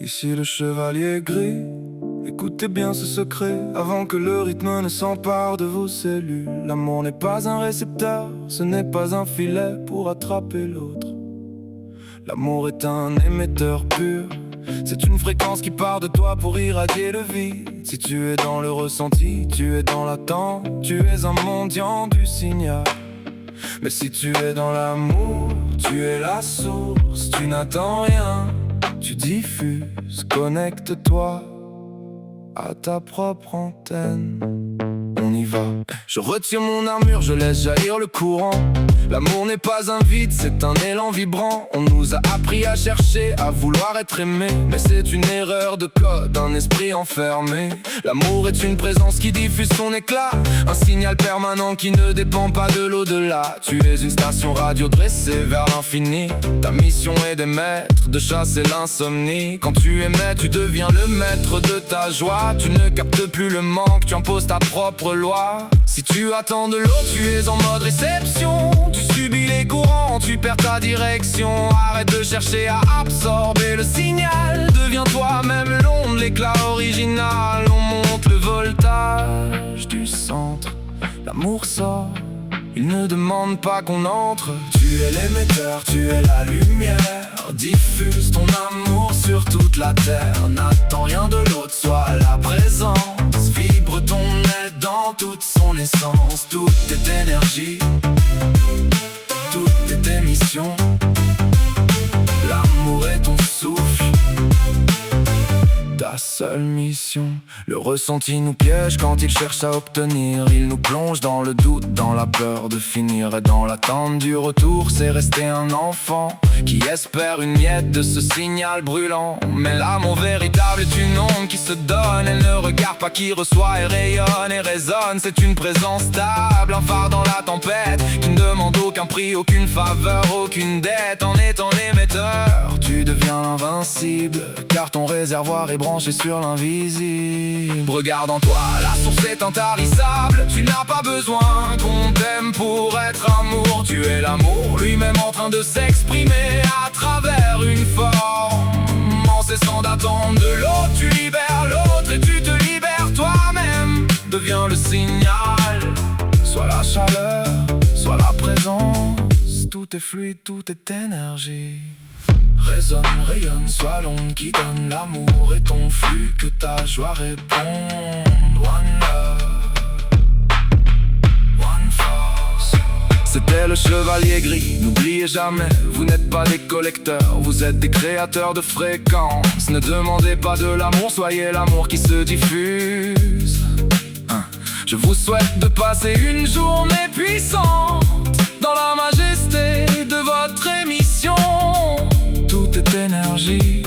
Ici le chevalier gris. Écoutez bien ce secret avant que le rythme ne s'empare de vos cellules. L'amour n'est pas un récepteur, ce n'est pas un filet pour attraper l'autre. L'amour est un émetteur pur. C'est une fréquence qui part de toi pour irradier le vide. Si tu es dans le ressenti, tu es dans l'attente, tu es un mendiant du signal. Mais si tu es dans l'amour, tu es la source. Tu n'attends rien, tu diffuses. Connecte-toi à ta propre antenne. On y va. Je retire mon armure, je laisse jaillir le courant. L'amour n'est pas un vide, c'est un élan vibrant. On nous a appris à chercher, à vouloir être aimé. Mais c'est une erreur de code, un esprit enfermé. L'amour est une présence qui diffuse son éclat, un signal permanent qui ne dépend pas de l'au-delà. Tu es une station radio dressée vers l'infini. Ta mission est d'émettre, de chasser l'insomnie. Quand tu émets, tu deviens le maître de ta joie. Tu ne captes plus le manque, tu imposes ta propre loi. Si tu attends de l'eau, tu es en mode réception. Tu subis les courants, tu perds ta direction. Arrête de chercher à absorber le signal. Deviens toi-même l'onde, l'éclat original. On monte le voltage du centre. L'amour sort, il ne demande pas qu'on entre. Tu es l'émetteur, tu es la lumière. Diffuse ton amour sur toute la terre. N'attends rien de l'autre, sois la présence. Vibre ton être dans toute son essence. Toute est énergie, toute est émission. L'amour est ton souffle, ta seule mission. Le ressenti nous piège quand il cherche à obtenir. Il nous plonge dans le doute, dans la peur de finir. Et dans l'attente du retour, c'est rester un enfant qui espère une miette de ce signal brûlant. Mais l'amour véritable est une onde qui se donne. Elle ne regarde pas qui reçoit et rayonne et résonne. C'est une présence stable, un phare dans la tempête, qui ne demande aucun prix, aucune faveur, aucune dette. En étant l'émetteur, tu deviens invincible, car ton réservoir est branché sur l'invisible. Regarde en toi, la source est intarissable. Tu n'as pas besoin qu'on t'aime pour être amour. Tu es l'amour lui-même en train de s'exprimer à travers une forme. En cessant d'attendre de l'autre, tu libères l'autre et tu te libères toi-même. Deviens le signal, soit la chaleur, soit la présence. Tout est fluide, tout est énergie. Résonne, rayonne, sois l'onde qui donne l'amour et ton flux, que ta joie réponde. One love, one force. C'était le chevalier gris, n'oubliez jamais, vous n'êtes pas des collecteurs, vous êtes des créateurs de fréquences. Ne demandez pas de l'amour, soyez l'amour qui se diffuse. Je vous souhaite de passer une journée puissante dans la majesté de votre émission. Tout est énergie,